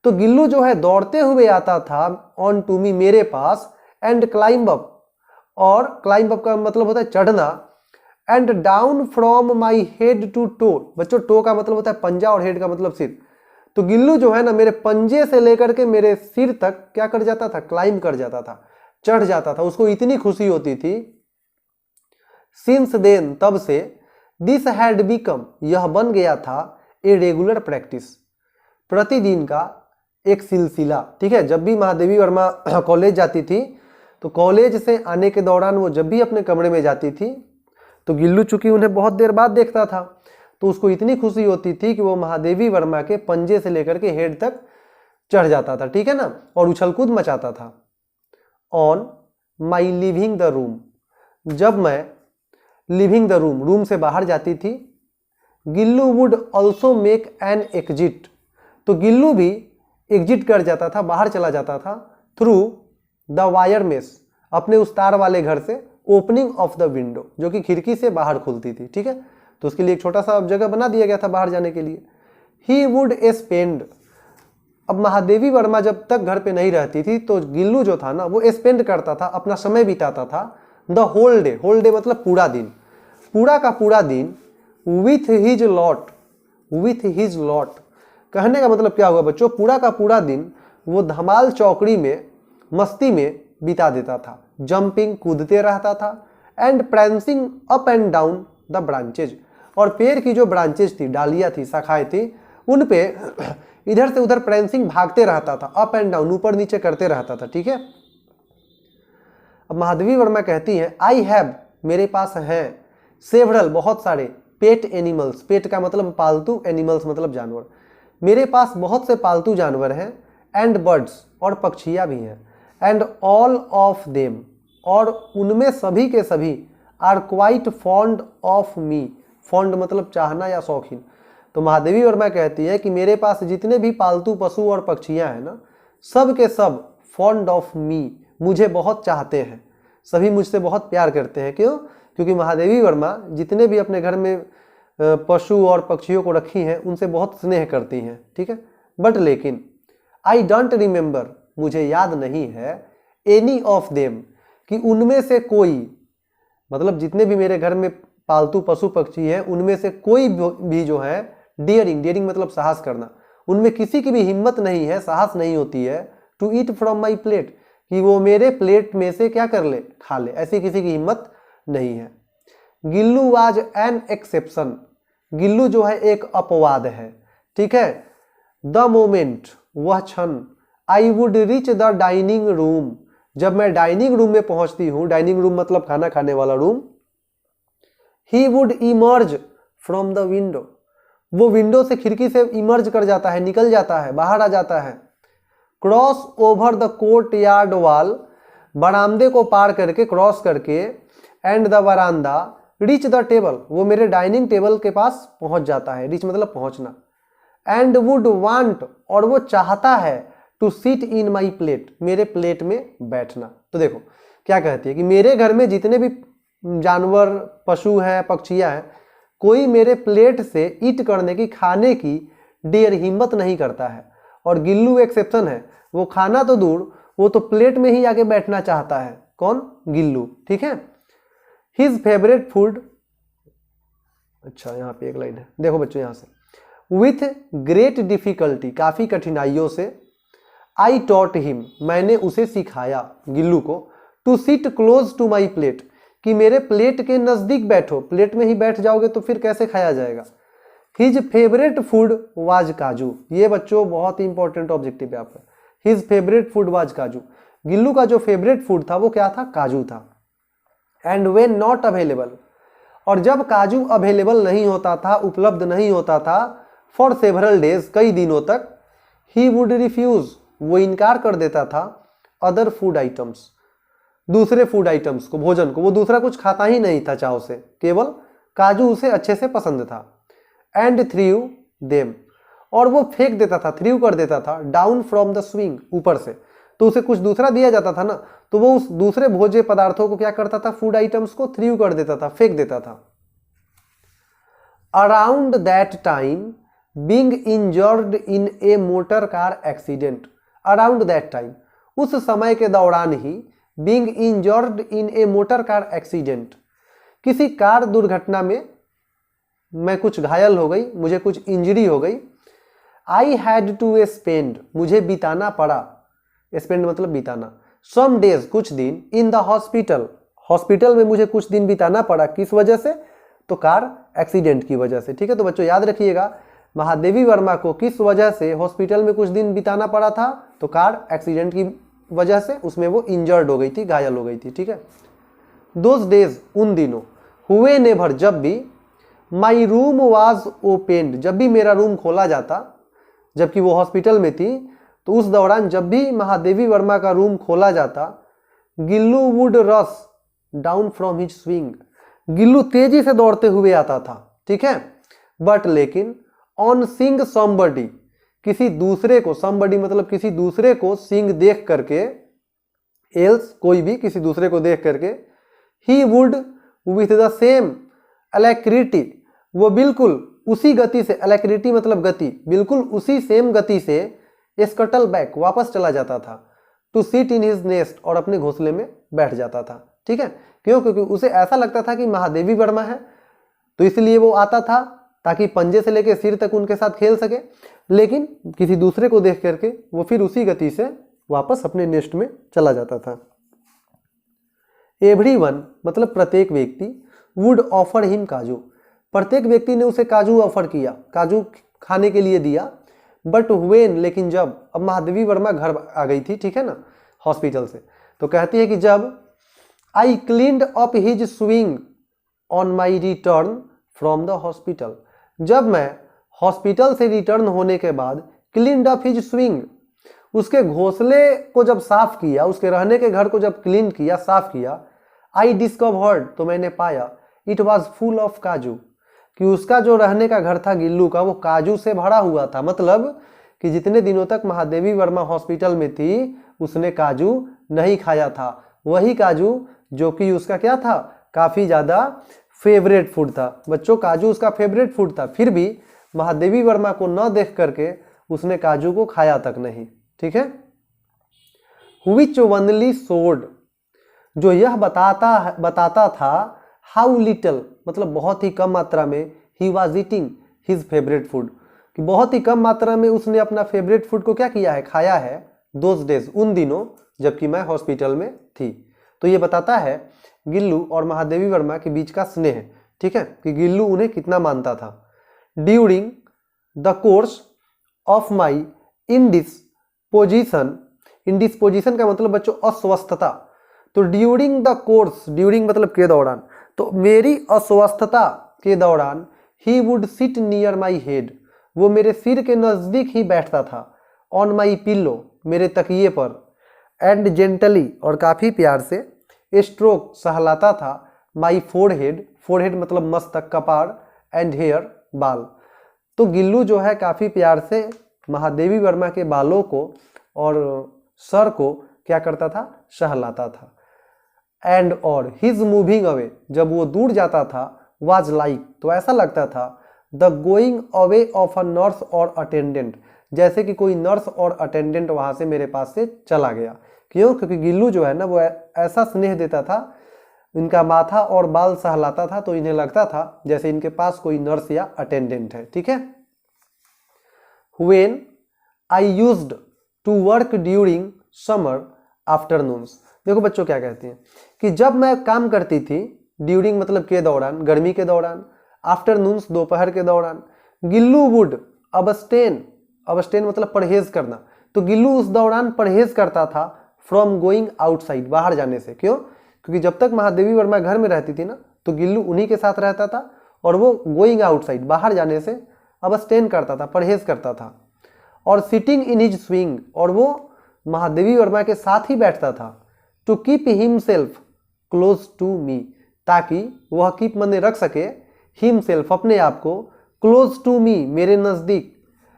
तो गिल्लू जो है दौड़ते हुए आता था, ऑन टू मी मेरे पास, एंड क्लाइंब अप, और क्लाइंब अप का मतलब होता है चढ़ना, and down from my head to toe, बच्चों टो का मतलब होता है पंजा और हेड का मतलब सिर, तो गिल्लू जो है ना मेरे पंजे से लेकर के मेरे सिर तक क्या कर जाता था, क्लाइंब कर जाता था, चढ़ जाता था, उसको इतनी खुशी होती थी। सिंस देन, तब से, दिस हैड बिकम, यह बन गया था, ए रेगुलर प्रैक्टिस, प्रतिदिन का एक सिलसिला। ठीक है। जब भी महादेवी वर्मा कॉलेज जाती थी तो कॉलेज से आने के दौरान वो जब भी अपने कमरे में जाती थी तो गिल्लू चूंकि उन्हें बहुत देर बाद देखता था तो उसको इतनी खुशी होती थी कि वो महादेवी वर्मा के पंजे से लेकर के हेड तक चढ़ जाता था। ठीक है ना, और उछल कूद मचाता था। On my living the room, जब मैं लिविंग द रूम, रूम से बाहर जाती थी, Gillu would also make an exit, तो गिल्लू भी एग्जिट कर जाता था, बाहर चला जाता था, थ्रू द वायर मेश, अपने उस तार वाले घर से, ओपनिंग ऑफ द विंडो, जो कि खिड़की से बाहर खुलती थी। ठीक है, तो उसके लिए एक छोटा सा जगह बना दिया गया था बाहर जाने के लिए। ही वुड स्पेंड, अब महादेवी वर्मा जब तक घर पे नहीं रहती थी तो गिल्लू जो था ना वो स्पेंड करता था, अपना समय बिताता था, the whole day, whole day मतलब पूरा दिन, पूरा का पूरा दिन, with his lot, with his lot, कहने का मतलब क्या हुआ बच्चों, पूरा का पूरा दिन वो धमाल चौकड़ी में, मस्ती में बिता देता था, जंपिंग, कूदते रहता था, and prancing up and down the branches, और पेड़ की जो ब्रांचेज थी, डालियां थी, शाखाएं थी, उन पे इधर से उधर प्रांसिंग भागते रहता था, अप एंड डाउन, ऊपर नीचे करते रहता था। ठीक है। अब महादेवी वर्मा कहती हैं, आई हैव, मेरे पास हैं, सेवरल, बहुत सारे, पेट एनिमल्स, पेट का मतलब पालतू, एनिमल्स मतलब जानवर, मेरे पास बहुत से पालतू जानवर हैं, एंड बर्ड्स, और पक्षियाँ भी हैं, एंड ऑल ऑफ देम, और उनमें सभी के सभी, are quite fond of me, fond मतलब चाहना या शौकीन, तो महादेवी वर्मा कहती है कि मेरे पास जितने भी पालतू पशु और पक्षियां हैं ना, सब के सब फॉन्ड ऑफ मी, मुझे बहुत चाहते हैं, सभी मुझसे बहुत प्यार करते हैं। क्यों? क्योंकि महादेवी वर्मा जितने भी अपने घर में पशु और पक्षियों को रखी हैं उनसे बहुत स्नेह करती हैं, ठीक है। बट लेकिन आई डोंट रिमेंबर, मुझे याद नहीं है, एनी ऑफ देम, कि उनमें से कोई, मतलब जितने भी मेरे घर में पालतू पशु पक्षी हैं उनमें से कोई भी जो है डियरिंग मतलब साहस करना, उनमें किसी की भी हिम्मत नहीं है, साहस नहीं होती है to eat from my plate, कि वो मेरे प्लेट में से क्या कर ले, खा ले, ऐसी किसी की हिम्मत नहीं है। Gillu was an exception, Gillu जो है एक अपवाद है, ठीक है। द मोमेंट, वह क्षण, I would reach the dining room, जब मैं डाइनिंग रूम में पहुंचती हूं, डाइनिंग रूम मतलब खाना खाने वाला room, he would emerge from the window, वो विंडो से, खिड़की से इमर्ज कर जाता है, निकल जाता है, बाहर आ जाता है। Cross over the court yard wall, बरामदे को पार करके, क्रॉस करके, एंड द बरामदा, रीच द टेबल, वो मेरे डाइनिंग टेबल के पास पहुंच जाता है, रीच मतलब पहुंचना। एंड वुड वांट, और वो चाहता है, to seat in my plate, मेरे प्लेट में बैठना। तो देखो क्या कहती है कि मेरे घर में जितने भी जानवर, पशु हैं, पक्षियां हैं, कोई मेरे प्लेट से ईट करने की, खाने की डेयर, हिम्मत नहीं करता है। और गिल्लू एक्सेप्शन है, वो खाना तो दूर, वो तो प्लेट में ही आके बैठना चाहता है। कौन? गिल्लू, ठीक है। हिज फेवरेट फूड, अच्छा यहाँ पे एक लाइन है, देखो बच्चों यहाँ से, विथ ग्रेट डिफिकल्टी, काफी कठिनाइयों से, आई टॉट हिम, मैंने उसे सिखाया, गिल्लू को, to sit close to my plate, कि मेरे प्लेट के नजदीक बैठो, प्लेट में ही बैठ जाओगे तो फिर कैसे खाया जाएगा। हिज फेवरेट फूड वाज काजू, ये बच्चों बहुत ही इंपॉर्टेंट ऑब्जेक्टिव है आपका। हिज फेवरेट फूड वाज काजू, गिल्लू का जो फेवरेट फूड था वो क्या था? काजू था। एंड वेन नॉट अवेलेबल, और जब काजू अवेलेबल नहीं होता था, उपलब्ध नहीं होता था, फॉर सेवरल डेज, कई दिनों तक, ही वुड रिफ्यूज, वो इनकार कर देता था, अदर फूड आइटम्स, दूसरे फूड आइटम्स को, भोजन को, वो दूसरा कुछ खाता ही नहीं था चाव से, केवल काजू उसे अच्छे से पसंद था। एंड थ्रीव देम, और वो फेंक देता था, थ्रीव कर देता था, डाउन फ्रॉम द स्विंग, ऊपर से, तो उसे कुछ दूसरा दिया जाता था ना, तो वो उस दूसरे भोज्य पदार्थों को क्या करता था, फूड आइटम्स को थ्रीव कर देता था, फेंक देता था। Around that time being injured in a motor car accident, around that time, उस समय के दौरान ही, being injured in a motor car accident, किसी कार दुर्घटना में मैं कुछ घायल हो गई, मुझे कुछ इंजरी हो गई। आई हैड टू स्पेंड, मुझे बिताना पड़ा, स्पेंड मतलब बिताना, सम डेज, कुछ दिन, इन द हॉस्पिटल, हॉस्पिटल में मुझे कुछ दिन बिताना पड़ा, किस वजह से? तो कार एक्सीडेंट की वजह से, ठीक है। तो बच्चों याद रखिएगा, महादेवी वर्मा को किस वजह से हॉस्पिटल में कुछ दिन बिताना पड़ा था? तो कार एक्सीडेंट की वजह से, उसमें वो इंजर्ड हो गई थी, घायल हो गई थी, ठीक है। दोज डेज, उन दिनों, हुए नेवर, जब भी, माई रूम वाज ओपेन्ड, जब भी मेरा रूम खोला जाता, जबकि वो हॉस्पिटल में थी, तो उस दौरान जब भी महादेवी वर्मा का रूम खोला जाता, Gillu would rush down from his swing, Gillu तेजी से दौड़ते हुए आता था, ठीक है। बट लेकिन ऑन सीइंग समबडी, किसी दूसरे को, समबडी मतलब किसी दूसरे को, सीइंग देख करके, एल्स कोई भी, किसी दूसरे को देख करके, he would with the same alacrity, वो बिल्कुल उसी गति से, अलैक्रिटी मतलब गति, बिल्कुल उसी सेम गति से, स्कटल बैक, वापस चला जाता था, to seat in his nest, और अपने घोंसले में बैठ जाता था, ठीक है। क्यों? क्योंकि उसे ऐसा लगता था कि महादेवी वर्मा है, तो इसलिए वो आता था ताकि पंजे से लेकर सिर तक उनके साथ खेल सके, लेकिन किसी दूसरे को देख करके वो फिर उसी गति से वापस अपने नेस्ट में चला जाता था। एवरीवन मतलब प्रत्येक व्यक्ति, वुड ऑफर हिम काजू, प्रत्येक व्यक्ति ने उसे काजू ऑफर किया, काजू खाने के लिए दिया। बट व्हेन, लेकिन जब, अब महादेवी वर्मा घर आ गई थी, ठीक है ना, हॉस्पिटल से, तो कहती है कि जब I cleaned up his swing on my return from the hospital, जब मैं हॉस्पिटल से रिटर्न होने के बाद क्लीन्ड अप हिज स्विंग, उसके घोंसले को जब साफ किया, उसके रहने के घर को जब क्लीन किया, साफ किया, आई डिस्कवर्ड, तो मैंने पाया, इट वॉज फुल ऑफ काजू, कि उसका जो रहने का घर था गिल्लू का वो काजू से भरा हुआ था। मतलब कि जितने दिनों तक महादेवी वर्मा हॉस्पिटल में थी उसने काजू नहीं खाया था, वही काजू जो कि उसका क्या था, काफ़ी ज़्यादा फेवरेट फूड था। बच्चों काजू उसका फेवरेट फूड था, फिर भी महादेवी वर्मा को न देख करके उसने काजू को खाया तक नहीं। ठीक है। Which only showed, जो यह बताता था हाउ लिटल, मतलब बहुत ही कम मात्रा में, he was eating his favourite food, कि बहुत ही कम मात्रा में उसने अपना फेवरेट फूड को क्या किया है, खाया है, दोज डेज, उन दिनों जबकि मैं हॉस्पिटल में थी। तो ये बताता है गिल्लू और महादेवी वर्मा के बीच का स्नेह। ठीक है, कि गिल्लू उन्हें कितना मानता था। During the course of my indisposition, indisposition का मतलब बच्चों अस्वस्थता, तो ड्यूरिंग द कोर्स, ड्यूरिंग मतलब के दौरान, तो मेरी अस्वस्थता के दौरान he would sit near my head, वो मेरे सिर के नज़दीक ही बैठता था, ऑन माई पिल्लो, मेरे तकिए पर, एंड जेंटली, और काफ़ी प्यार से, स्ट्रोक, सहलाता था, माई फोरहेड, फोरहेड मतलब मस्तक, कपार, एंड हेयर, बाल। तो गिल्लू जो है काफ़ी प्यार से महादेवी वर्मा के बालों को और सर को क्या करता था, सहलाता था। एंड और हिज मूविंग अवे, जब वो दूर जाता था, वाज लाइक, तो ऐसा लगता था, the going away of a nurse और अटेंडेंट, जैसे कि कोई नर्स और अटेंडेंट वहाँ से मेरे पास से चला गया। क्यों? क्योंकि गिल्लू जो है ना वो ऐसा स्नेह देता था, इनका माथा और बाल सहलाता था, तो इन्हें लगता था जैसे इनके पास कोई नर्स या अटेंडेंट है। ठीक है। When I used to work during summer afternoons, देखो बच्चों क्या कहते हैं कि जब मैं काम करती थी, ड्यूरिंग मतलब के दौरान, गर्मी के दौरान, आफ्टरनून्स दोपहर के दौरान, गिल्लू वुड अबस्टेन, अबस्टेन मतलब परहेज करना, तो गिल्लू उस दौरान परहेज करता था फ्रॉम गोइंग आउटसाइड, बाहर जाने से। क्यों? क्योंकि जब तक महादेवी वर्मा घर में रहती थी ना, तो गिल्लू उन्हीं के साथ रहता था और वो गोइंग आउटसाइड, बाहर जाने से अबस्टेन करता था, परहेज करता था। और सिटिंग इन हिज स्विंग, और वो महादेवी वर्मा के साथ ही बैठता था, to keep himself close to me, ताकि वह कीप मने रख सके, हिमसेल्फ अपने आप को, क्लोज टू मी मेरे नज़दीक,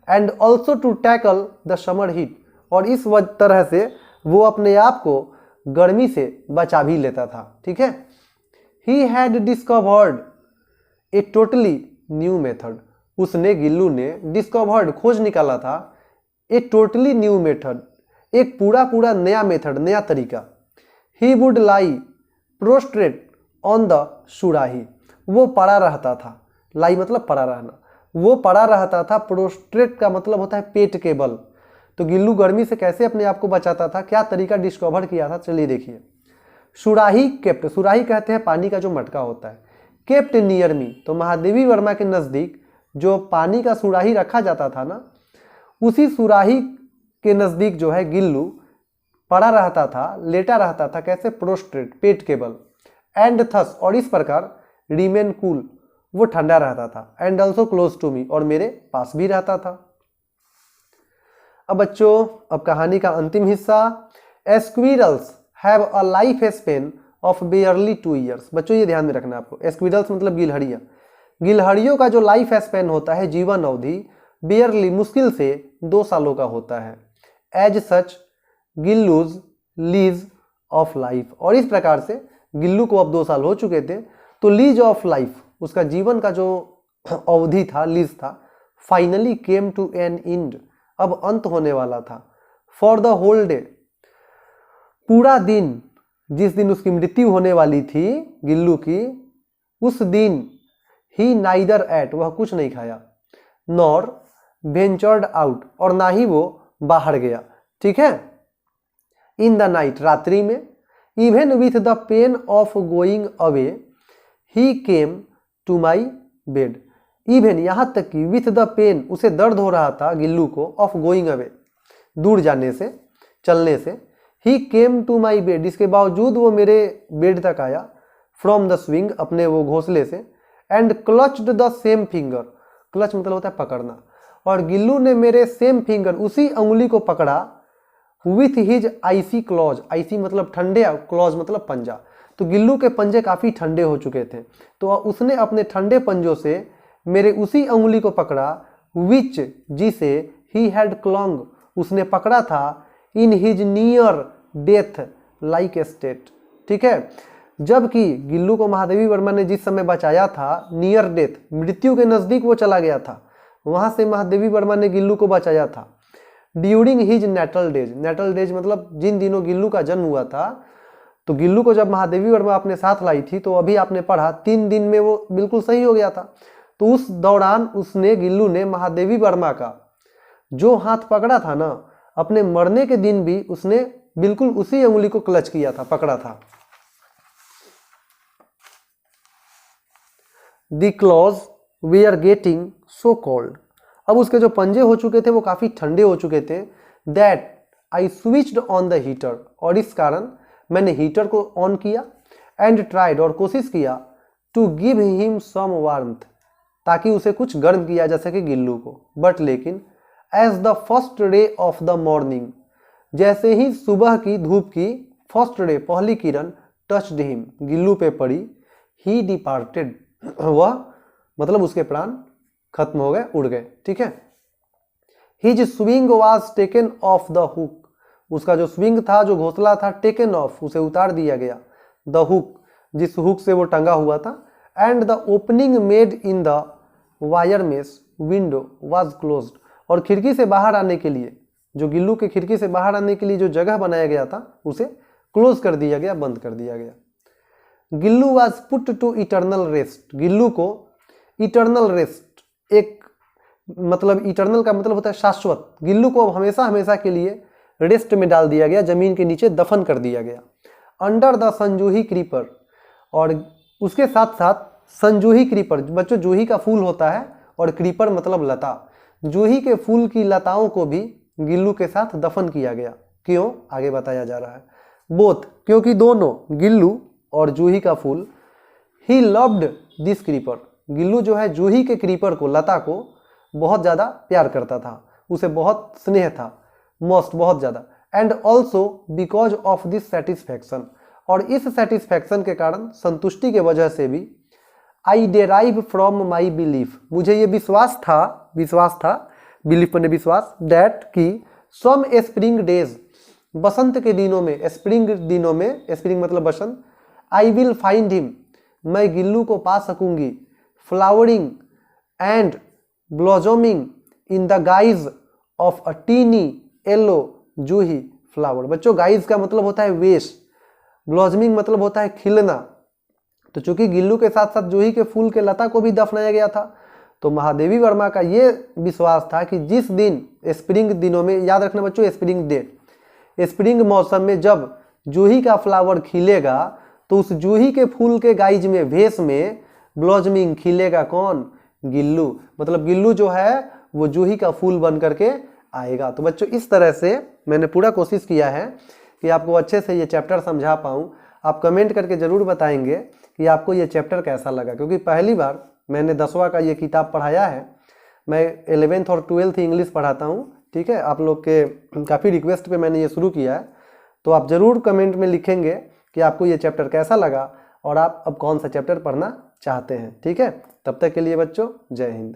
and also to tackle the summer heat, और इस तरह से वो अपने आप को गर्मी से बचा भी लेता था। ठीक है। He had discovered a totally new method, उसने, गिल्लू ने डिस्कवर्ड, खोज निकाला था, ए टोटली न्यू मेथड, एक पूरा नया मेथड, नया तरीका। He would lie prostate on the सुराही, वो पड़ा रहता था, लाई मतलब पड़ा रहना, वो पड़ा रहता था, प्रोस्ट्रेट का मतलब होता है पेट के बल। तो गिल्लू गर्मी से कैसे अपने आप को बचाता था, क्या तरीका डिस्कवर किया था, चलिए देखिए। सुराही केप्ट, सुराही कहते हैं पानी का जो मटका होता है, केप्ट नियर मी, तो महादेवी वर्मा के नज़दीक जो पानी का सुराही रखा जाता था ना, उसी सुराही के नज़दीक जो है गिल्लू पड़ा रहता था, लेटा रहता था, कैसे, प्रोस्ट्रेट, पेट के बल, एंड थस, और इस प्रकार, रिमेन कूल, वो ठंडा रहता था, and also close to me, और मेरे पास भी रहता था। अब बच्चों, अब कहानी का अंतिम हिस्सा, squirrels have a life span of बेयरली 2 years. बच्चों ये ध्यान में रखना आपको, स्क्विरल्स मतलब गिलहरियाँ, गिलहरियों का जो लाइफ स्पेन होता है, जीवन अवधि, बेयरली मुश्किल से 2 सालों का होता है। As such Gillu's lease of life, और इस प्रकार से गिल्लू को अब 2 साल हो चुके थे, तो लीज ऑफ लाइफ, उसका जीवन का जो अवधि था, लीज था, finally came to an end, अब अंत होने वाला था। फॉर द होल डे, पूरा दिन, जिस दिन उसकी मृत्यु होने वाली थी गिल्लू की, उस दिन ही नाइदर एट, वह कुछ नहीं खाया, नॉर वेंचर्ड आउट, और ना ही वो बाहर गया। ठीक है। इन द नाइट, रात्रि में, even with the pain of going away he came to my bed, even यहाँ तक कि विथ द पेन, उसे दर्द हो रहा था गिल्लू को, ऑफ गोइंग अवे, दूर जाने से, चलने से, ही केम टू माई बेड, इसके बावजूद वो मेरे बेड तक आया, फ्रॉम द स्विंग, अपने वो घोंसले से, and clutched the same finger, clutch मतलब होता है पकड़ना, और गिल्लू ने मेरे सेम फिंगर, उसी उंगली को पकड़ा, with his IC clause, IC मतलब ठंडे, क्लॉज मतलब पंजा, तो गिल्लू के पंजे काफ़ी ठंडे हो चुके थे, तो उसने अपने ठंडे पंजों से मेरे उसी अंगुली को पकड़ा, विच जिसे ही हैड क्लॉन्ग उसने पकड़ा था, in his near death like state. ठीक है, जबकि गिल्लू को महादेवी वर्मा ने जिस समय बचाया था, नियर डेथ मृत्यु के नजदीक वो चला गया था, वहां से महादेवी वर्मा ने गिल्लू को बचाया था। During his natal days, natal days मतलब जिन दिनों गिल्लू का जन्म हुआ था, तो गिल्लू को जब महादेवी वर्मा अपने साथ लाई थी तो अभी आपने पढ़ा 3 दिन में वो बिल्कुल सही हो गया था। तो उस दौरान उसने, गिल्लू ने महादेवी वर्मा का जो हाथ पकड़ा था ना, अपने मरने के दिन भी उसने बिल्कुल उसी अंगुली को क्लच किया था, पकड़ा था। The claws we are getting so cold, अब उसके जो पंजे हो चुके थे वो काफी ठंडे हो चुके थे। That I switched on the heater, और इस कारण मैंने हीटर को ऑन किया। एंड ट्राइड, और कोशिश किया, to give him some warmth, ताकि उसे कुछ गर्म किया जा सके गिल्लू को। बट लेकिन as the first ray of the morning, जैसे ही सुबह की धूप की फर्स्ट रे, पहली किरण, टच्ड हिम, गिल्लू पे पड़ी, ही डिपार्टेड, वह मतलब उसके प्राण खत्म हो गए, उड़ गए। ठीक है, his swing was taken of the hook, उसका जो स्विंग था, जो घोंसला था, टेकन ऑफ, उसे उतार दिया गया। द हुक, जिस हुक से वो टंगा हुआ था। And the opening made in the wire mesh window was closed, और खिड़की से बाहर आने के लिए, जो गिल्लू के खिड़की से बाहर आने के लिए जो जगह बनाया गया था, उसे क्लोज कर दिया गया, बंद कर दिया गया। Gillu was put to eternal rest, Gillu को इटर्नल रेस्ट, एक मतलब इटर्नल का मतलब होता है शाश्वत, गिल्लू को हमेशा हमेशा के लिए रेस्ट में डाल दिया गया, जमीन के नीचे दफन कर दिया गया। अंडर द संजूही क्रीपर, और उसके साथ साथ संजूही क्रीपर, बच्चों जूही का फूल होता है और क्रीपर मतलब लता, जूही के फूल की लताओं को भी गिल्लू के साथ दफन किया गया। क्यों, आगे बताया जा रहा है। बोथ, क्योंकि दोनों, गिल्लू और जूही का फूल, he loved this creeper, Gillu जो है जूही के क्रीपर को, लता को बहुत ज़्यादा प्यार करता था, उसे बहुत स्नेह था, मोस्ट, बहुत ज़्यादा। And also because of this satisfaction, और इस सेटिस्फैक्शन के कारण, संतुष्टि के वजह से भी, आई डेराइव फ्रॉम माई बिलीफ, मुझे ये विश्वास था, बिलीफ मैंने विश्वास, दैट कि सम स्प्रिंग डेज, बसंत के दिनों में, स्प्रिंग दिनों में, स्प्रिंग मतलब बसंत, आई विल फाइंड हिम, मैं गिल्लू को पा सकूंगी, flowering and blossoming in the guise of a tiny yellow juhi flower. बच्चों गाइज का मतलब होता है वेश, ब्लॉजमिंग मतलब होता है खिलना। तो चूंकि गिल्लू के साथ साथ जूही के फूल के लता को भी दफनाया गया था, तो महादेवी वर्मा का ये विश्वास था कि जिस दिन स्प्रिंग दिनों में, याद रखना बच्चों स्प्रिंग डे, स्प्रिंग मौसम में जब जूही का फ्लावर खिलेगा, तो उस जूही के फूल के गाइज में, भेष में ब्लॉजमिंग खिलेगा कौन, गिल्लू, मतलब गिल्लू जो है वो जूही का फूल बन करके आएगा। तो बच्चों इस तरह से मैंने पूरा कोशिश किया है कि आपको अच्छे से ये चैप्टर समझा पाऊँ। आप कमेंट करके ज़रूर बताएंगे कि आपको ये चैप्टर कैसा लगा, क्योंकि पहली बार मैंने 10वां का ये किताब पढ़ाया है। मैं 11th और 12th इंग्लिश पढ़ाता हूँ। ठीक है, आप लोग के काफ़ी रिक्वेस्ट पे मैंने ये शुरू किया है, तो आप ज़रूर कमेंट में लिखेंगे कि आपको ये चैप्टर कैसा लगा और आप अब कौन सा चैप्टर पढ़ना चाहते हैं। ठीक है, तब तक के लिए बच्चों जय हिंद।